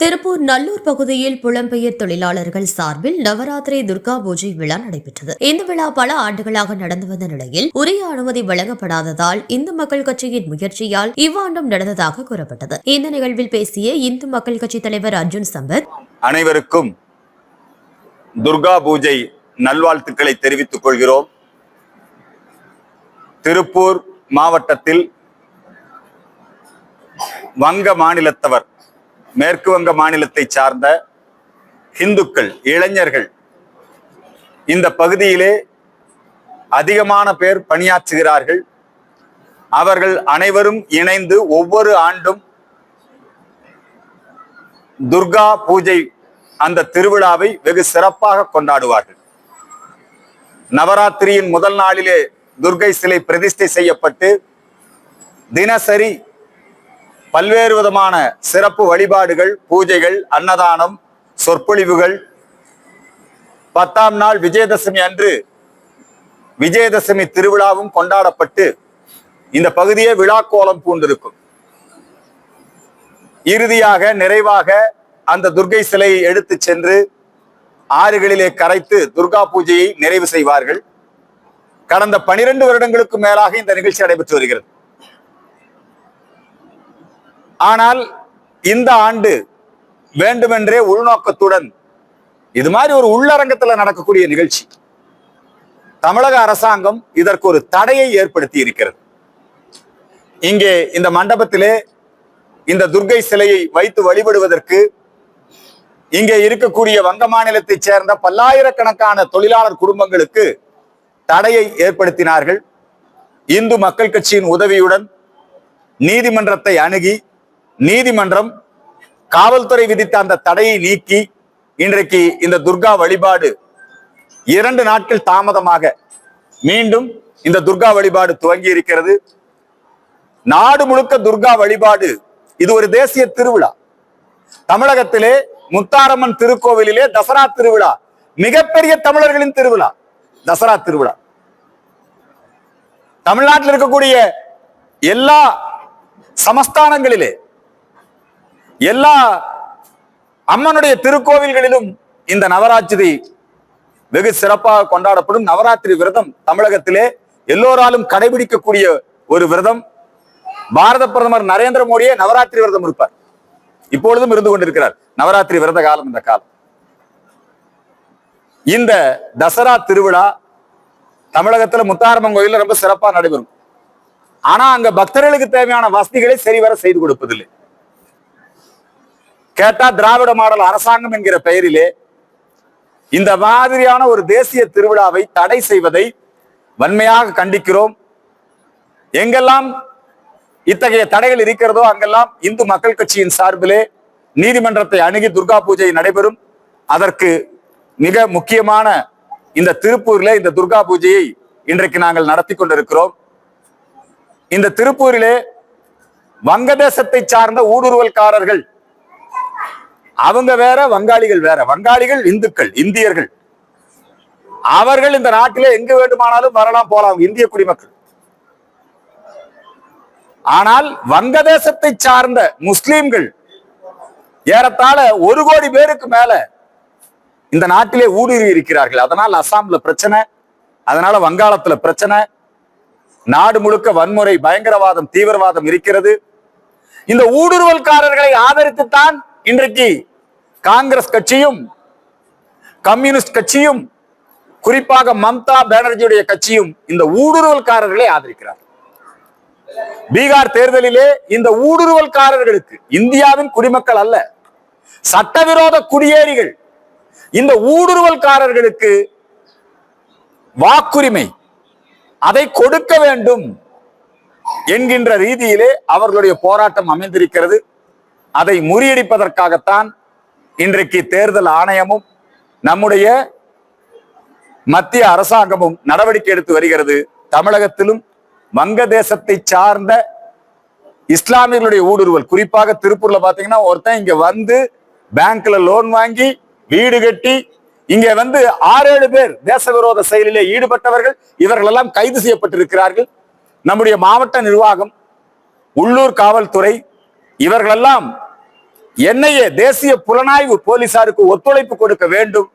திருப்பூர் நல்லூர் பகுதியில் புலம்பெயர் தொழிலாளர்கள் சார்பில் நவராத்திரி துர்கா பூஜை விழா நடைபெற்றது. இந்த விழா பல ஆண்டுகளாக நடந்து வந்த நிலையில் உரிய அனுமதி வழங்கப்படாததால் இந்து மக்கள் கட்சியின் முயற்சியால் இவ்வாண்டும் நடந்ததாக கூறப்பட்டது. இந்த நிகழ்வில் பேசிய இந்து மக்கள் கட்சி தலைவர் அர்ஜுன் சம்பத், அனைவருக்கும் துர்கா பூஜை நல்வாழ்த்துக்களை தெரிவித்துக் கொள்கிறோம். திருப்பூர் மாவட்டத்தில் வங்க மாநிலத்தவர், மேற்கு வங்க மாநிலத்தை சார்ந்த இந்துக்கள் இளைஞர்கள் இந்த பகுதியிலே அதிகமான பேர் பணியாற்றுகிறார்கள். அவர்கள் அனைவரும் இணைந்து ஒவ்வொரு ஆண்டும் துர்கா பூஜை அந்த திருவிழாவை வெகு சிறப்பாக கொண்டாடுவார்கள். நவராத்திரியின் முதல் நாளிலே துர்கை சிலை பிரதிஷ்டை செய்யப்பட்டு தினசரி பல்வேறு விதமான சிறப்பு வழிபாடுகள், பூஜைகள், அன்னதானம், சொற்பொழிவுகள், 10ஆம் நாள் விஜயதசமி அன்று விஜயதசமி திருவிழாவும் கொண்டாடப்பட்டு இந்த பகுதியே விழாக்கோலம் பூண்டிருக்கும். இறுதியாக நிறைவாக அந்த துர்கை சிலையை எடுத்து சென்று ஆறுகளிலே கரைத்து துர்கா பூஜையை நிறைவு செய்வார்கள். கடந்த 12 வருடங்களுக்கு மேலாக இந்த நிகழ்ச்சி நடைபெற்று வருகிறது. ஆனால் இந்த ஆண்டு வேண்டுமென்றே உள்நோக்கத்துடன் இது மாதிரி ஒரு உள்ளரங்கத்தில் நடக்கக்கூடிய நிகழ்ச்சி, தமிழக அரசாங்கம் இதற்கு ஒரு தடையை ஏற்படுத்தி இருக்கிறது. இங்கே இந்த மண்டபத்திலே இந்த துர்கை சிலையை வைத்து வழிபடுவதற்கு இங்கே இருக்கக்கூடிய வங்க மாநிலத்தைச் சேர்ந்த பல்லாயிரக்கணக்கான தொழிலாளர் குடும்பங்களுக்கு தடையை ஏற்படுத்தினார்கள். இந்து மக்கள் கட்சியின் உதவியுடன் நீதிமன்றத்தை அணுகி நீதிமன்றம் காவல்துறை விதித்த அந்த தடையை நீக்கி இன்றைக்கு இந்த துர்கா வழிபாடு 2 நாட்கள் தாமதமாக மீண்டும் இந்த துர்கா வழிபாடு துவங்கி இருக்கிறது. நாடு முழுக்க துர்கா வழிபாடு இது ஒரு தேசிய திருவிழா. தமிழகத்திலே முத்தாரம்மன் திருக்கோவிலிலே தசரா திருவிழா மிகப்பெரிய தமிழர்களின் திருவிழா. தசரா திருவிழா தமிழ்நாட்டில் இருக்கக்கூடிய எல்லா சமஸ்தானங்களிலே எல்லா அம்மனுடைய திருக்கோவில்களிலும் இந்த நவராத்திரி வெகு சிறப்பாக கொண்டாடப்படும். நவராத்திரி விரதம் தமிழகத்திலே எல்லோராலும் கடைபிடிக்கக்கூடிய ஒரு விரதம். பாரத பிரதமர் நரேந்திர மோடியே நவராத்திரி விரதம் இருப்பார், இப்பொழுதும் இருந்து கொண்டிருக்கிறார். நவராத்திரி விரத காலம் இந்த காலம். இந்த தசரா திருவிழா தமிழகத்துல முத்தாரம்மன் கோயில்ல ரொம்ப சிறப்பா நடைபெறும். ஆனா அங்க பக்தர்களுக்கு தேவையான வசதிகளை சரிவர செய்து கொடுப்பதில்லை. கேட்டா திராவிட மாடல் அரசாங்கம் என்கிற பெயரிலே இந்த மாதிரியான ஒரு தேசிய திருவிழாவை தடை செய்வதை வன்மையாக கண்டிக்கிறோம். எங்கெல்லாம் இத்தகைய தடைகள் இருக்கிறதோ அங்கெல்லாம் இந்து மக்கள் கட்சியின் சார்பிலே நீதிமன்றத்தை அணுகி துர்கா பூஜை நடைபெறும். அதற்கு மிக முக்கியமான இந்த திருப்பூரிலே இந்த துர்கா பூஜையை இன்றைக்கு நாங்கள் நடத்தி கொண்டிருக்கிறோம். இந்த திருப்பூரிலே வங்கதேசத்தை சார்ந்த ஊடுருவல்காரர்கள், அவங்க வேற, வங்காளிகள் வேற. வங்காளிகள் இந்துக்கள், இந்தியர்கள். அவர்கள் இந்த நாட்டிலே எங்கு வேண்டுமானாலும் வரலாம், போலாம், இந்திய குடிமக்கள். ஆனால் வங்கதேசத்தை சார்ந்த முஸ்லிம்கள் ஏறத்தாழ 1 கோடி பேருக்கு மேல இந்த நாட்டிலே ஊடுருவி இருக்கிறார்கள். அதனால் அசாம்ல பிரச்சனை, அதனால வங்காளத்துல பிரச்சனை, நாடு முழுக்க வன்முறை, பயங்கரவாதம், தீவிரவாதம் இருக்கிறது. இந்த ஊடுருவல்காரர்களை ஆதரித்துத்தான் இன்றைக்கு காங்கிரஸ் கட்சியும் கம்யூனிஸ்ட் கட்சியும் குறிப்பாக மம்தா பானர்ஜியுடைய கட்சியும் இந்த ஊடுருவல்காரர்களை ஆதரிக்கிறார். பீகார் தேர்தலிலே இந்த ஊடுருவல்காரர்களுக்கு, இந்தியாவின் குடிமக்கள் அல்ல, சட்டவிரோத குடியேறிகள், இந்த ஊடுருவல்காரர்களுக்கு வாக்குரிமை அதை கொடுக்க வேண்டும் என்கின்ற ரீதியிலே அவர்களுடைய போராட்டம் அமைந்திருக்கிறது. அதை முறியடிப்பதற்காகத்தான் இன்றைக்கு தேர்தல் ஆணையமும் நம்முடைய மத்திய அரசாங்கமும் நடவடிக்கை எடுத்து வருகிறது. தமிழகத்திலும் வங்கதேசத்தை சார்ந்த இஸ்லாமியர்களுடைய ஊடுருவல், குறிப்பாக திருப்பூர்ல பாத்தீங்கன்னா ஒருத்தன் இங்க வந்து பேங்க்ல லோன் வாங்கி வீடு கட்டி இங்க வந்து 6-7 பேர் தேச விரோத செயலிலே ஈடுபட்டவர்கள், இவர்கள் எல்லாம் கைது செய்யப்பட்டிருக்கிறார்கள். நம்முடைய மாவட்ட நிர்வாகம், உள்ளூர் காவல்துறை இவர்களெல்லாம் NIA தேசிய புலனாய்வு போலீசாருக்கு ஒத்துழைப்பு கொடுக்க வேண்டும்.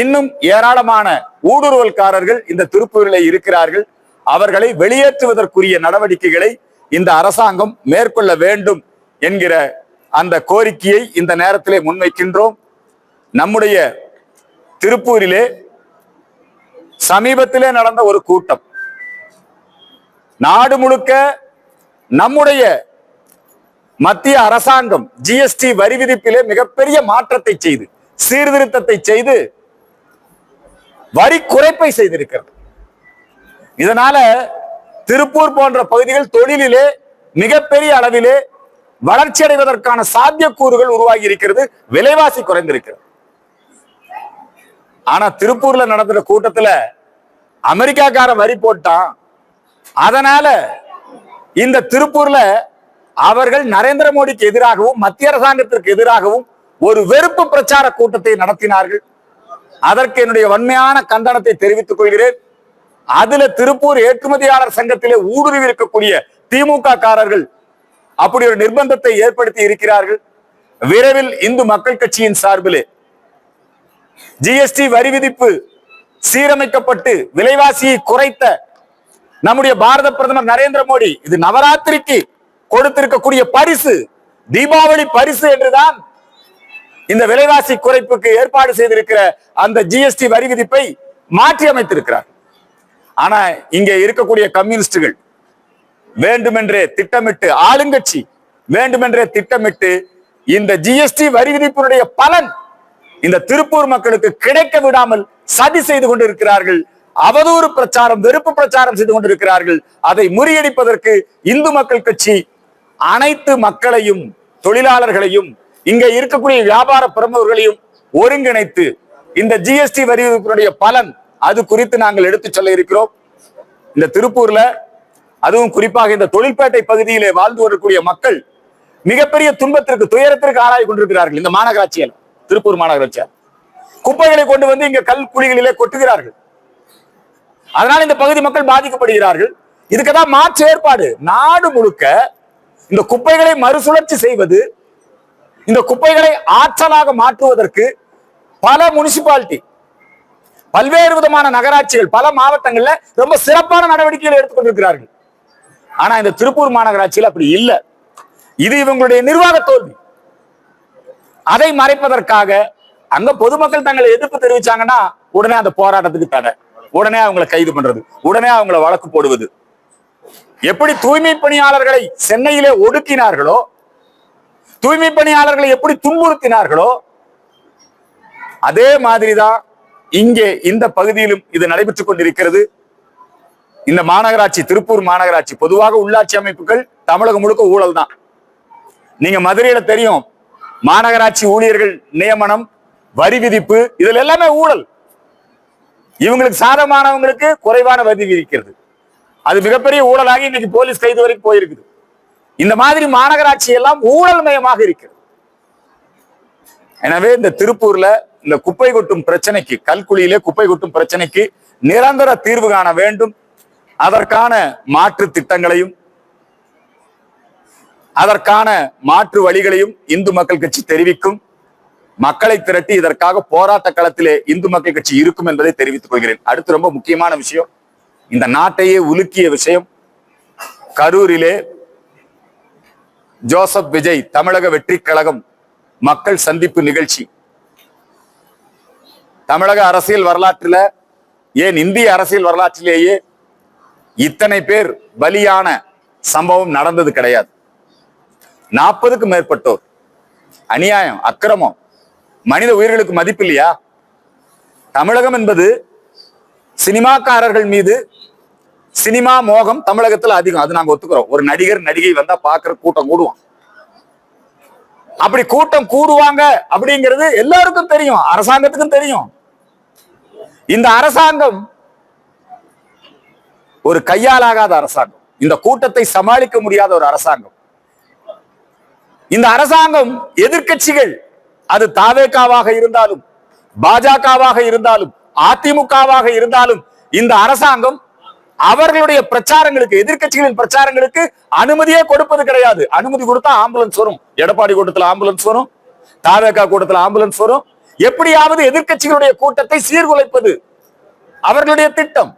இன்னும் ஏராளமான ஊடுருவல்காரர்கள் இந்த திருப்பூரிலே இருக்கிறார்கள். அவர்களை வெளியேற்றுவதற்குரிய நடவடிக்கைகளை இந்த அரசாங்கம் மேற்கொள்ள வேண்டும் என்கிற அந்த கோரிக்கையை இந்த நேரத்திலே முன்வைக்கின்றோம். நம்முடைய திருப்பூரிலே சமீபத்திலே நடந்த ஒரு கூட்டம் நாடு முழுக்க நம்முடைய மத்திய அரசாங்கம் GST வரி விதிப்பிலே மிகப்பெரிய மாற்றத்தை செய்து சீர்திருத்தத்தை செய்து வரி குறைப்பை செய்திருக்கிறது. இதனால திருப்பூர் போன்ற பகுதிகள் தொழிலிலே மிகப்பெரிய அளவிலே வளர்ச்சி அடைவதற்கான சாத்தியக்கூறுகள் உருவாகி இருக்கிறது. விலைவாசி குறைந்திருக்கிறது. ஆனா திருப்பூர்ல நடந்த கூட்டத்துல அமெரிக்காக்கார வரி போட்டான். அதனால இந்த திருப்பூர்ல அவர்கள் நரேந்திர மோடிக்கு எதிராகவும் மத்திய அரசாங்கத்திற்கு எதிராகவும் ஒரு வெறுப்பு பிரச்சார கூட்டத்தை நடத்தினார்கள். அதற்கு என்னுடைய வன்மையான கண்டனத்தை தெரிவித்துக் கொள்கிறேன். அதுல திருப்பூர் ஏற்றுமதியாளர் சங்கத்திலே ஊடுருவி இருக்கக்கூடிய திமுக காரர்கள் அப்படி ஒரு நிர்பந்தத்தை ஏற்படுத்தி இருக்கிறார்கள். விரைவில் இந்து மக்கள் கட்சியின் சார்பிலே GST வரி விதிப்பு சீரமைக்கப்பட்டு விலைவாசியை குறைத்த நம்முடைய பாரத பிரதமர் நரேந்திர மோடி இது நவராத்திரிக்கு கொடுத்திருக்கக்கூடிய பரிசு, தீபாவளி பரிசு என்றுதான் இந்த விலைவாசி குறைப்புக்கு ஏற்பாடு செய்திருக்கிற அந்த GST வரி விதிப்பை மாற்றி அமைத்திருக்கிறார். ஆனா இங்கே இருக்கக்கூடிய கம்யூனிஸ்டுகள் வேண்டுமென்றே திட்டமிட்டு, ஆளுங்கட்சி வேண்டுமென்றே திட்டமிட்டு இந்த GST வரி விதிப்பினுடைய பலன் இந்த திருப்பூர் மக்களுக்கு கிடைக்க விடாமல் சதி செய்து கொண்டிருக்கிறார்கள். அவதூறு பிரச்சாரம், வெறுப்பு பிரச்சாரம் செய்து கொண்டிருக்கிறார்கள். அதை முறியடிப்பதற்கு இந்து மக்கள் கட்சி அனைத்து மக்களையும், தொழிலாளர்களையும், இங்க இருக்கக்கூடிய வியாபார பிரமுகர்களையும் ஒருங்கிணைத்து இந்த GST வரி விதிப்பினுடைய பலன் அது குறித்து நாங்கள் எடுத்து சொல்ல இருக்கிறோம். இந்த திருப்பூர்ல அதுவும் குறிப்பாக இந்த தொழில்பேட்டை பகுதியிலே வாழ்ந்து வரக்கூடிய மக்கள் மிகப்பெரிய துன்பத்திற்கு, துயரத்திற்கு ஆளாகி கொண்டிருக்கிறார்கள். இந்த மாநகராட்சியில், திருப்பூர் மாநகராட்சியால் குப்பைகளை கொண்டு வந்து இங்க கல் குழிகளிலே கொட்டுகிறார்கள். அதனால் இந்த பகுதி மக்கள் பாதிக்கப்படுகிறார்கள். இதுக்குதான் மாற்று ஏற்பாடு. நாடு முழுக்க இந்த குப்பைகளை மறுசுழற்சி செய்வது, இந்த குப்பைகளை ஆற்றலாக மாற்றுவதற்கு பல முனிசிபாலிட்டி, பல்வேறு விதமான நகராட்சிகள், பல மாவட்டங்கள்ல ரொம்ப சிறப்பான நடவடிக்கைகள் எடுத்துக்கொண்டிருக்கிறார்கள். ஆனா இந்த திருப்பூர் மாநகராட்சியில் அப்படி இல்லை. இது இவங்களுடைய நிர்வாக தோல்வி. அதை மறைப்பதற்காக அங்க பொதுமக்கள் தங்களை எதிர்ப்பு தெரிவிச்சாங்கன்னா உடனே அந்த போராட்டத்துக்கு தடை, உடனே அவங்களை கைது பண்றது, உடனே அவங்களை வழக்கு போடுவது. எப்படி தூய்மை பணியாளர்களை சென்னையிலே ஒடுக்கினார்களோ, தூய்மை பணியாளர்களை எப்படி துன்புறுத்தினார்களோ, அதே மாதிரிதான் இங்கே இந்த பகுதியிலும் இது நடைபெற்றுக் கொண்டிருக்கிறது. இந்த மாநகராட்சி, திருப்பூர் மாநகராட்சி, பொதுவாக உள்ளாட்சி அமைப்புகள் தமிழகம் முழுக்க ஊழல் தான். நீங்க மதுரையில தெரியும், மாநகராட்சி ஊழியர்கள் நியமனம், வரி விதிப்பு, இதுல எல்லாமே ஊழல். இவங்களுக்கு சாதகமானவங்களுக்கு குறைவான வரி விதிக்கிறது. அது மிகப்பெரிய ஊழலாகி இன்னைக்கு போலீஸ் கைது வரைக்கும் போயிருக்குது. இந்த மாதிரி மாநகராட்சி எல்லாம் ஊழல் மயமாக இருக்கிறது. எனவே இந்த திருப்பூர்ல இந்த குப்பை கொட்டும் பிரச்சனைக்கு, கல்குழியிலே குப்பை கொட்டும் பிரச்சனைக்கு நிரந்தர தீர்வு காண வேண்டும். அதற்கான மாற்று திட்டங்களையும் அதற்கான மாற்று வழிகளையும் இந்து மக்கள் கட்சி தெரிவிக்கும். மக்களை திரட்டி இதற்காக போராட்ட களத்திலே இந்து மக்கள் கட்சி இருக்கும் என்பதை தெரிவித்துக் கொள்கிறேன். அடுத்து ரொம்ப முக்கியமான விஷயம், இந்த நாட்டையே உலுக்கிய விஷயம், கரூரிலே ஜோசப் விஜய் தமிழக வெற்றி கழகம் மக்கள் சந்திப்பு நிகழ்ச்சி. தமிழக அரசியல் வரலாற்றில், ஏன் இந்திய அரசியல் வரலாற்றிலேயே இத்தனை பேர் பலியான சம்பவம் நடந்தது கிடையாது. 40க்கும் மேற்பட்டோர். அநியாயம், அக்கிரமம், மனித உயிர்களுக்கு மதிப்பு இல்லையா? தமிழகம் என்பது சினிமாக்காரர்கள் மீது சினிமா மோகம் தமிழகத்துல அதிகம். அது நாங்க ஒத்துக்கிறோம். ஒரு நடிகர் நடிகை வந்தா பாக்குற கூட்டம் கூடுவான். அப்படி கூட்டம் கூடுவாங்க அப்படிங்கிறது எல்லாருக்கும் தெரியும், அரசாங்கத்துக்கும் தெரியும். இந்த அரசாங்கம் ஒரு கையாலாகாத அரசாங்கம், இந்த கூட்டத்தை சமாளிக்க முடியாத ஒரு அரசாங்கம். இந்த அரசாங்கம் எதிர்க்கட்சிகள், அது தாவேகாவாக இருந்தாலும், பாஜகவாக இருந்தாலும், அதிமுகவாக இருந்தாலும், இந்த அரசாங்கம் அவர்களுடைய பிரச்சாரங்களுக்கு, எதிர்க்கட்சிகளின் பிரச்சாரங்களுக்கு அனுமதியே கொடுப்பது கிடையாது. அனுமதி கொடுத்தா ஆம்புலன்ஸ் வரும், எடப்பாடி கூட்டத்தில் ஆம்புலன்ஸ் வரும், தாவேகா கூட்டத்தில் ஆம்புலன்ஸ் வரும். எப்படியாவது எதிர்க்கட்சிகளுடைய கூட்டத்தை சீர்குலைப்பது அவர்களுடைய திட்டம்.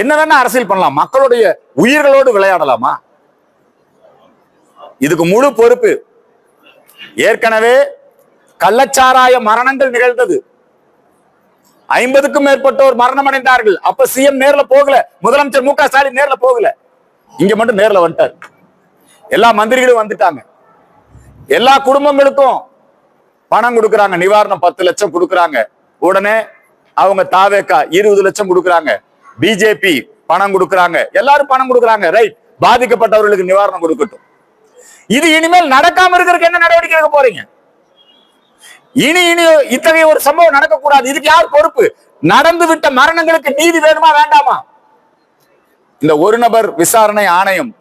என்ன வேணா அரசியல் பண்ணலாம், மக்களுடைய உயிர்களோடு விளையாடலாமா? இதுக்கு முழு பொறுப்பு. ஏற்கனவே கள்ளச்சாராய மரணங்கள் நிகழ்ந்தது. 50க்கும் மேற்பட்டோர் மரணம் அடைந்தார்கள். அப்ப சிஎம் நேர்ல போகல, முதலமைச்சர் மு க ஸ்டாலின் நேர்ல போகல, இங்க மட்டும் நேர்ல வந்துட்டார். எல்லா மந்திரிகளும் வந்துட்டாங்க. எல்லா குடும்பங்களுக்கும் பணம் கொடுக்கறாங்க, நிவாரணம் 10 லட்சம் கொடுக்கறாங்க. உடனே அவங்க தாவேகா 20 லட்சம் கொடுக்கறாங்க, பிஜேபி பணம் கொடுக்கறாங்க, எல்லாரும் பணம் கொடுக்கறாங்க. ரைட், பாதிக்கப்பட்டவர்களுக்கு நிவாரணம் கொடுக்கட்டும். இது இனிமேல் நடக்காம இருக்கிறதுக்கு என்ன நடவடிக்கை எடுக்க போறீங்க? இனி இத்தகைய ஒரு சம்பவம் நடக்கக்கூடாது. இதுக்கு யார் பொறுப்பு? நடந்து விட்ட மரணங்களுக்கு நீதி வேணுமா வேண்டாமா? இந்த ஒரு நபர் விசாரணை ஆணையம்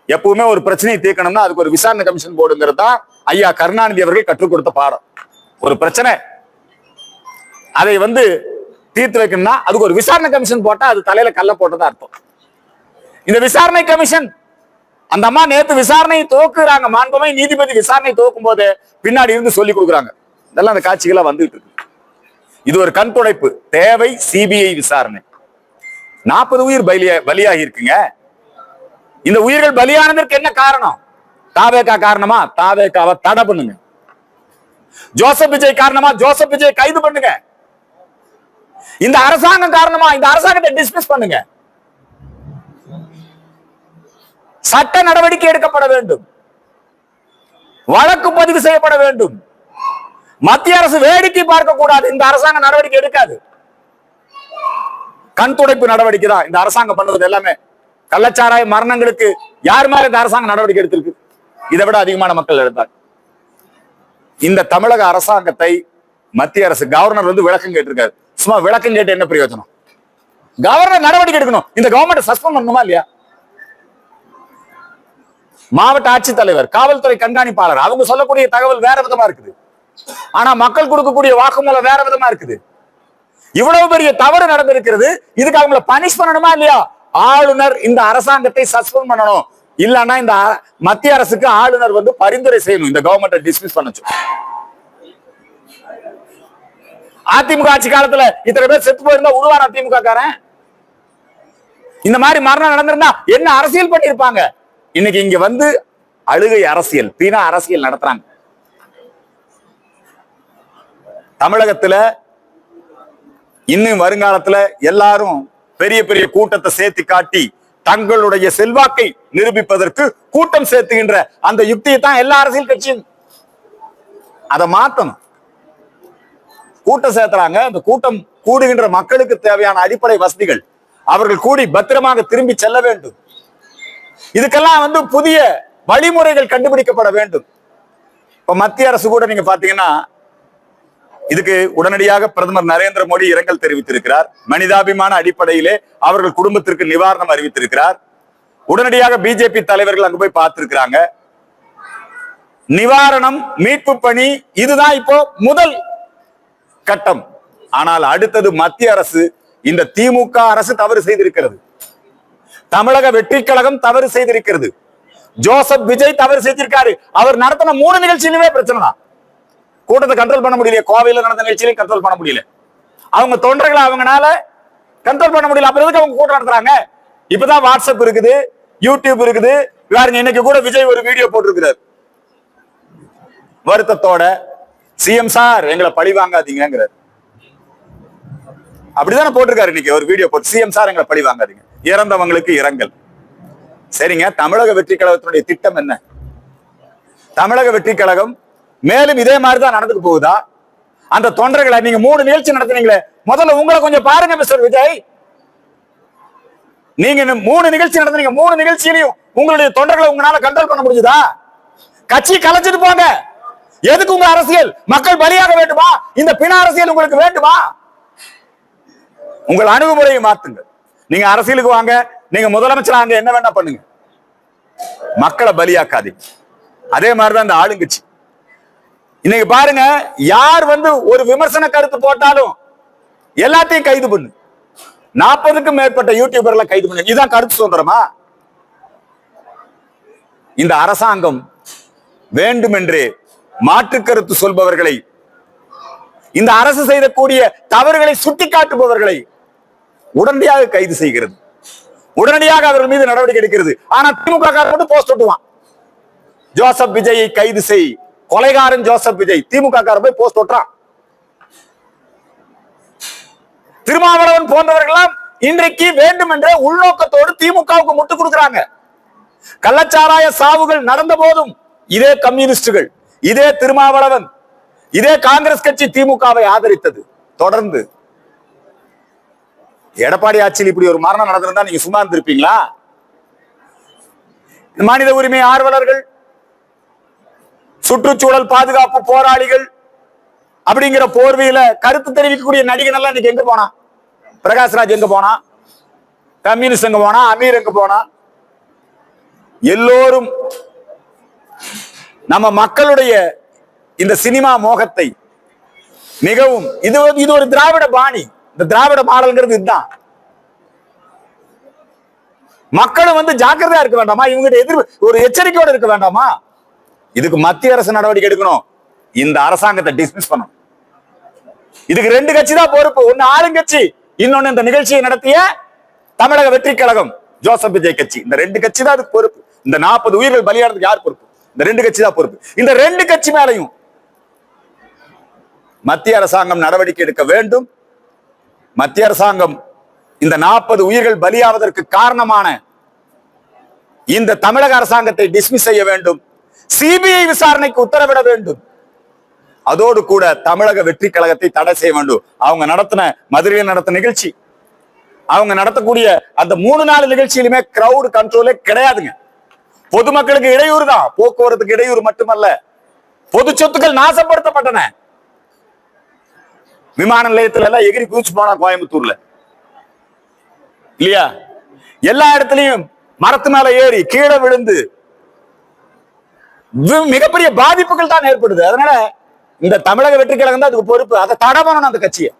எப்பவுமே ஒரு பிரச்சனையை தீர்க்கணும்னா அதுக்கு ஒரு விசாரணை கமிஷன் போர்டுங்கிறது தான் ஐயா கருணாநிதி அவர்கள் கற்றுக் கொடுத்த பாடம். ஒரு பிரச்சனை அதை தீர்த்து வைக்கணும்னா அதுக்கு ஒரு விசாரணை கமிஷன் போட்டா அது தலையில கல்ல போட்டதா அர்த்தம். இந்த விசாரணை கமிஷன், அந்த அம்மா நேத்து விசாரணையை துவக்குறாங்க, மாண்புமை நீதிபதி விசாரணை துவக்கும் போது பின்னாடி இருந்து சொல்லி கொடுக்குறாங்க. இதெல்லாம் அந்த காட்சிகளா வந்துட்டு இருக்கு. இது ஒரு கண் துடைப்பு. தேவை சிபிஐ விசாரணை. 40 உயிர் பலியாகி இருக்குங்க. இந்த உயிர்கள் பலியானதற்கு என்ன காரணம்? தாவேகா காரணமா? தாவேகாவை தடை பண்ணுங்க. ஜோசப் விஜய் காரணமா? ஜோசப் விஜய் கைது பண்ணுங்க. இந்த அரசாங்கம் காரணமா? இந்த அரசாங்கத்தை டிஸ்மிஸ் பண்ணுங்க. சட்ட நடவடிக்கை எடுக்கப்பட வேண்டும், வழக்கு பதிவு செய்யப்பட வேண்டும். மத்திய அரசு வேடிக்கை பார்க்க கூடாது. இந்த அரசாங்கம் நடவடிக்கை எடுக்காது. கண் துடைப்பு நடவடிக்கை தான் இந்த அரசாங்கம் பண்ணுவது எல்லாமே. கள்ளச்சாராய மரணங்களுக்கு யார் மேல இந்த அரசாங்கம் நடவடிக்கை எடுத்திருக்கு? இதை விட அதிகமான மக்கள் எடுத்தாங்க. இந்த தமிழக அரசாங்கத்தை மத்திய அரசு கவர்னர் விளக்கம் கேட்டிருக்காரு. சும்மா விளக்கம் கேட்டு என்ன பிரயோஜனம்? கவர்னர் நடவடிக்கை எடுக்கணும். இந்த கவர்மெண்ட் சஸ்பெண்ட் பண்ணணுமா இல்லையா? மாவட்ட ஆட்சித்தலைவர், காவல்துறை கண்காணிப்பாளர் அவங்க சொல்லக்கூடிய தகவல் வேற விதமா இருக்குது. ஆனா மக்கள் கொடுக்கக்கூடிய வாக்குமூலம் வேற விதமா இருக்குது. இவ்வளவு பெரிய தவறு நடந்திருக்கிறது. இதுக்கு அவங்களை பனிஷ் பண்ணணுமா இல்லையா? ஆளுநர் இந்த அரசாங்கத்தை சஸ்பெண்ட் பண்ணணும். இல்லன்னா இந்த மத்திய அரசுக்கு ஆளுநர் பரிந்துரை செய்யணும் இந்த கவர்மெண்ட்டை டிஸ்மிஸ் பண்ண. அதிமுக ஆட்சி காலத்துல இத்தனை பேர் செத்து போயிருந்தா உருவான அதிமுக காரன் இந்த மாதிரி மரணம் நடந்திருந்தா என்ன அரசியல் பண்ணிருப்பாங்க? இன்னைக்கு இங்க அழுகை அரசியல், பீனா அரசியல் நடத்துறாங்க. தமிழகத்துல இன்னும் வருங்காலத்துல எல்லாரும் பெரிய பெரிய கூட்டத்தை சேர்த்து காட்டி தங்களுடைய செல்வாக்கை நிரூபிப்பதற்கு கூட்டம் சேர்த்துகின்ற அந்த யுக்தியை தான் எல்லா அரசியல் கட்சியும் அதை மாத்தணும். கூட்டம் சேர்த்துறாங்க. அந்த கூட்டம் கூடுகின்ற மக்களுக்கு தேவையான அடிப்படை வசதிகள் அவர்கள் கூடி பத்திரமாக திரும்பி செல்ல வேண்டும். இதுக்கெல்லாம் புதிய வழிமுறைகள் கண்டுபிடிக்கப்பட வேண்டும். இப்ப மத்திய அரசு கூட நீங்க பாத்தீங்கன்னா இதுக்கு உடனடியாக பிரதமர் நரேந்திர மோடி இரங்கல் தெரிவித்திருக்கிறார். மனிதாபிமான அடிப்படையிலே அவர்கள் குடும்பத்திற்கு நிவாரணம் அறிவித்திருக்கிறார். உடனடியாக பிஜேபி தலைவர்கள் அங்கு போய் பார்த்திருக்கிறாங்க. நிவாரணம், மீட்பு பணி இதுதான் இப்போ முதல் கட்டம். ஆனால் அடுத்தது மத்திய அரசு, இந்த திமுக அரசு தவறு செய்திருக்கிறது. தமிழக வெற்றி கழகம் தவறு செய்திருக்கிறது. ஜோசப் விஜய் தவறு செய்திருக்காரு. அவர் நடத்தின 3 நிகழ்ச்சியிலுமே பிரச்சனை தான். கூட்டத்தை கண்ட்ரோல் பண்ண முடியல. கோவையில் நடந்த நிகழ்ச்சியிலையும் கண்ட்ரோல் பண்ண முடியல. அவங்க தொண்டர்களை அவங்கனால கண்ட்ரோல் பண்ண முடியல. அப்புறம் எதுக்கு அவங்க கூட்டம் நடத்துறாங்க? இப்பதான் வாட்ஸ்அப் இருக்குது, யூடியூப் இருக்குது. இன்னைக்கு கூட விஜய் ஒரு வீடியோ போட்டிருக்கிறார். வருத்தத்தோட சிஎம் சார் எங்களை பழி வாங்காதீங்கிறார். அப்படிதானே போட்டிருக்காரு. இன்னைக்கு ஒரு வீடியோ போட்டு சிஎம் சார் எங்களை பழி வாங்காதீங்க, இறந்தவங்களுக்கு இரங்கல். சரிங்க, தமிழக வெற்றி கழகத்தினுடைய திட்டம் என்ன? தமிழக வெற்றி கழகம் மேலும் இதே மாதிரிதான் நடந்துட்டு போகுதா? அந்த தொண்டர்களை நீங்க 3 நிகழ்ச்சி நடத்தினீங்களே, முதல்ல உங்களை கொஞ்சம் பாருங்க மிஸ்டர் விஜய். நீங்க 3 நிகழ்ச்சி நடத்தினீங்க. 3 நிகழ்ச்சியிலையும் உங்களுடைய தொண்டர்களை உங்களால கண்ட்ரோல் பண்ண முடியுதா? கட்சி கலைச்சிட்டு போங்க. எதுக்கு உங்க அரசியல்? மக்கள் பலியாக வேண்டுமா? இந்த பிண அரசியல் உங்களுக்கு வேண்டுமா? உங்கள் அணுகுமுறையை மாத்துங்க. நீங்க அரசியலுக்கு வாங்க, நீங்க முதலமைச்சர் என்ன வேணா பண்ணுங்க, மக்களை பலியாக்காதீங்க. அதே மாதிரிதான் இந்த ஆளுங்கட்சி. இன்னைக்கு பாருங்க, யார் ஒரு விமர்சன கருத்து போட்டாலும் எல்லாத்தையும் கைது பண்ணு. 40க்கும் மேற்பட்ட யூடியூபர்களை கைது பண்ணு. இதுதான் கருத்து சுதந்திரமா? இந்த அரசாங்கம் வேண்டுமென்றே மாற்று கருத்து சொல்பவர்களை, இந்த அரசு செய்யக்கூடிய தவறுகளை சுட்டிக்காட்டுபவர்களை உடனடியாக கைது செய்கிறது, உடனடியாக அவர்கள் மீது நடவடிக்கை எடுக்கிறது. ஆனா திமுக மட்டும் போஸ்ட் ஒட்டுவான், ஜோசப் விஜயை கைது செய், கொலைகாரன் ஜோசப் விஜய். திமுக போய் போஸ்ட் ஒட்டுறான். திருமாவளவன் போன்றவர்களாம் இன்றைக்கு வேண்டுமென்றே உள்நோக்கத்தோடு திமுகவுக்கு முட்டு கொடுக்கிறாங்க. கள்ளச்சாராய சாவுகள் நடந்த போதும் இதே கம்யூனிஸ்டுகள், இதே திருமாவளவன், இதே காங்கிரஸ் கட்சி திமுகவை ஆதரித்தது. தொடர்ந்து எடப்பாடி ஆட்சியில் இப்படி ஒரு மரணம் நடந்திருந்தா நீங்க சும்மா இருந்திருப்பீங்களா? மனித உரிமை ஆர்வலர்கள், சுற்றுச்சூழல் பாதுகாப்பு போராளிகள் அப்படிங்கிற போர்வையில கருத்து தெரிவிக்கக்கூடிய நடிகன் எல்லாம் இன்னைக்கு எங்க போனா? பிரகாஷ்ராஜ் எங்க போனா? கம்யூனிஸ்ட் எங்க போனா? அமீர் எங்க போனா? எல்லோரும் நம்ம மக்களுடைய இந்த சினிமா மோகத்தை மிகவும் இது ஒரு திராவிட பாணி. இந்த திராவிட மாடல்ங்கிறது இதுதான். மக்களும் ஜாக்கிரதையா இருக்க வேண்டாமா? இவங்க ஒரு எச்சரிக்கையோடு இருக்க வேண்டாமா? இதுக்கு மத்திய அரசு நடவடிக்கை எடுக்கணும். இந்த அரசாங்கத்தை டிஸ்மிஸ் பண்ணணும். இதுக்கு ரெண்டு கட்சி தான் பொறுப்பு. ஒன்னு ஆளுங்கட்சி, இன்னொன்னு இந்த நிகழ்ச்சியை நடத்திய தமிழக வெற்றி கழகம், ஜோசப் விஜய் கட்சி. இந்த ரெண்டு கட்சி தான் அதுக்கு பொறுப்பு. இந்த 40 உயிர்கள் பலியானதுக்கு யார் பொறுப்பு? இந்த ரெண்டு கட்சி தான் பொறுப்பு. இந்த ரெண்டு கட்சி மேலையும் மத்திய அரசாங்கம் நடவடிக்கை எடுக்க வேண்டும். மத்திய அரசாங்கம் இந்த 40 உயிர்கள் பலியாவதற்கு காரணமான இந்த தமிழக அரசாங்கத்தை டிஸ்மிஸ் செய்ய வேண்டும். சிபிஐ விசாரணைக்கு உத்தரவிட வேண்டும். அதோடு கூட தமிழக வெற்றி கழகத்தை தடை செய்ய வேண்டும். அவங்க நடத்தின மதுரையில் நடத்தின நிகழ்ச்சி, அவங்க நடத்தக்கூடிய அந்த 3-4 நிகழ்ச்சியிலுமே கிரவுட் கண்ட்ரோலே கிடையாதுங்க. பொதுமக்களுக்கு இடையூறு தான், போக்குவரத்துக்கு இடையூறு மட்டுமல்ல, பொது சொத்துக்கள் நாசப்படுத்தப்பட்டன. விமான நிலையத்துல எல்லாம் எகிரி குதிச்சு போனா கோயம்புத்தூர்ல இல்லையா? எல்லா இடத்துலயும் மரத்து மேல ஏறி கீழே விழுந்து மிகப்பெரிய பாதிப்புகள் தான் ஏற்படுது. அதனால இந்த தமிழக வெற்றி கழகம் தான் அதுக்கு பொறுப்பு. அதை தடை பண்ணணும் அந்த கட்சியை.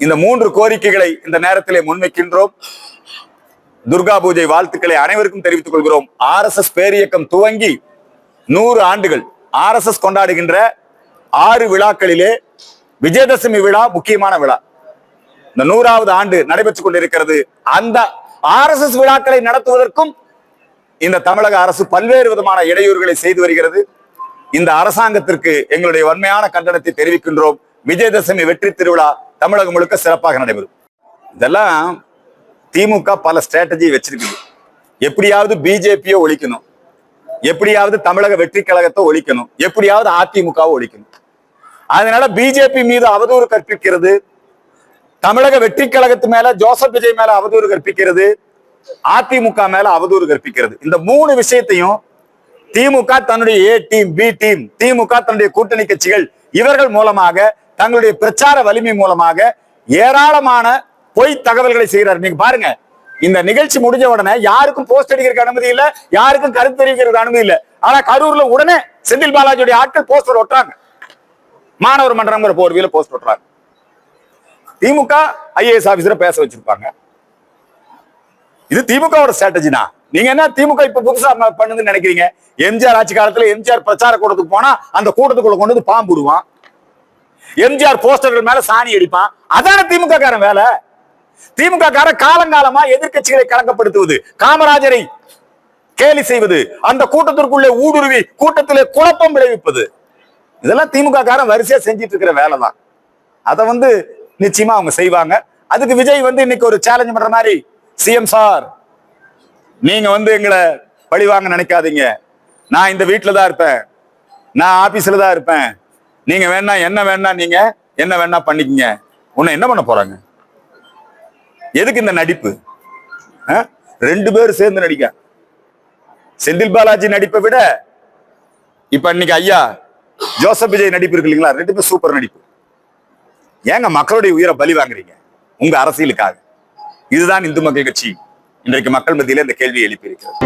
இந்த 3 கோரிக்கைகளை இந்த நேரத்திலே முன்வைக்கின்றோம். துர்கா பூஜை வாழ்த்துக்களை அனைவருக்கும் தெரிவித்துக் கொள்கிறோம். RSS பேரியக்கம் துவங்கி 100 ஆண்டுகள் RSS கொண்டாடுகின்ற 6 விழாக்களிலே விஜயதசமி விழா முக்கியமான விழா. இந்த 100வது ஆண்டு நடைபெற்றுக் கொண்டிருக்கிறது. அந்த RSS விழாக்களை நடத்துவதற்கும் இந்த தமிழக அரசு பல்வேறு விதமான இடையூறுகளை செய்து வருகிறது. இந்த அரசாங்கத்திற்கு எங்களுடைய வன்மையான கண்டனத்தை தெரிவிக்கின்றோம். விஜயதசமி வெற்றி திருவிழா தமிழகம் முழுக்க சிறப்பாக நடைபெறும். இதெல்லாம் திமுக பல ஸ்ட்ராட்டஜி வச்சிருக்குது. எப்படியாவது பிஜேபியை ஒழிக்கணும், எப்படியாவது தமிழக வெற்றி கழகத்தை ஒழிக்கணும், எப்படியாவது அதிமுகவை ஒழிக்கணும். அதனால பிஜேபி மீது அவதூறு கற்பிக்கிறது, தமிழக வெற்றி கழகத்து மேல ஜோசப் விஜய் மேல அவதூறு கற்பிக்கிறது, அதிமுக மேல அவதூறு கற்பிக்கிறது. இந்த 3 விஷயத்தையும் திமுக தன்னுடைய A டீம், B டீம், திமுக தன்னுடைய கூட்டணி கட்சிகள் இவர்கள் மூலமாக தங்களுடைய பிரச்சார வலிமை மூலமாக ஏராளமான பொய் தகவல்களை செய்கிறார். நீங்க பாருங்க, இந்த நிகழ்ச்சி முடிஞ்ச உடனே யாருக்கும் போஸ்ட் அடிக்கிறதுக்கு அனுமதி இல்ல, யாருக்கும் கருத்து தெரிவிக்கிறதுக்கு அனுமதி இல்ல. ஆனா கரூர்ல உடனே செந்தில் பாலாஜியுடைய ஆட்கள் போஸ்டர் ஒட்டுறாங்க, மாணவர் மன்றம்ங்கிற போர்வையில போஸ்ட் ஒட்டுறாங்க. திமுக IAS ஆபீசரை பேச வச்சிருப்பாங்க. இது திமுகவோட ஸ்ட்ராட்டஜி தான். நீங்க என்ன திமுக இப்ப புதுசா பண்ணுதுன்னு நினைக்கிறீங்க? எம்ஜிஆர் ஆட்சி காலத்துல எம்ஜிஆர் பிரச்சார கூட்டத்துக்கு போனா அந்த கூட்டத்துக்குள்ள கொண்டு வந்து பாம்பு விடுவான், எம்ஜிஆர் போஸ்டர்கள் மேல சாணி அடிப்பான். அதான திமுக காரன் வேலை. திமுக காரன் காலங்காலமா எதிர்கட்சிகளை கலங்கப்படுத்துவது, காமராஜரை கேலி செய்வது, அந்த கூட்டத்திற்குள்ளே ஊடுருவி கூட்டத்திலே குழப்பம் விளைவிப்பது, இதெல்லாம் திமுக காரன் வரிசையா செஞ்சிட்டு இருக்கிற வேலை தான். அதை நிச்சயமா அவங்க செய்வாங்க. அதுக்கு விஜய் இன்னைக்கு ஒரு சேலஞ்ச் பண்ற மாதிரி, சிஎம் சார் நீங்க எங்களை பழி வாங்க நினைக்காதீங்க, நான் இந்த வீட்டுல தான் இருப்பேன், நான் ஆபீஸ்ல தான் இருப்பேன், நீங்க வேணா என்ன வேணா நீங்க என்ன வேணா பண்ணிக்கங்க. உன்னை என்ன பண்ண போறாங்க? எதுக்கு இந்த நடிப்பு? 2 பேரும் சேர்ந்து நடிக்க. செந்தில் பாலாஜி நடிப்பை விட இப்ப இன்னைக்கு ஐயா ஜோசப் விஜய் நடிப்பு இருக்கு இல்லைங்களா, 2 பேரும் சூப்பர் நடிப்பு. ஏங்க மக்களுடைய உயிரை பலி வாங்குறீங்க உங்க அரசியலுக்காக? இதுதான் இந்து மக்கள் கட்சி இன்றைக்கு மக்கள் மத்தியில இந்த கேள்வியை எழுப்பி இருக்கிறது.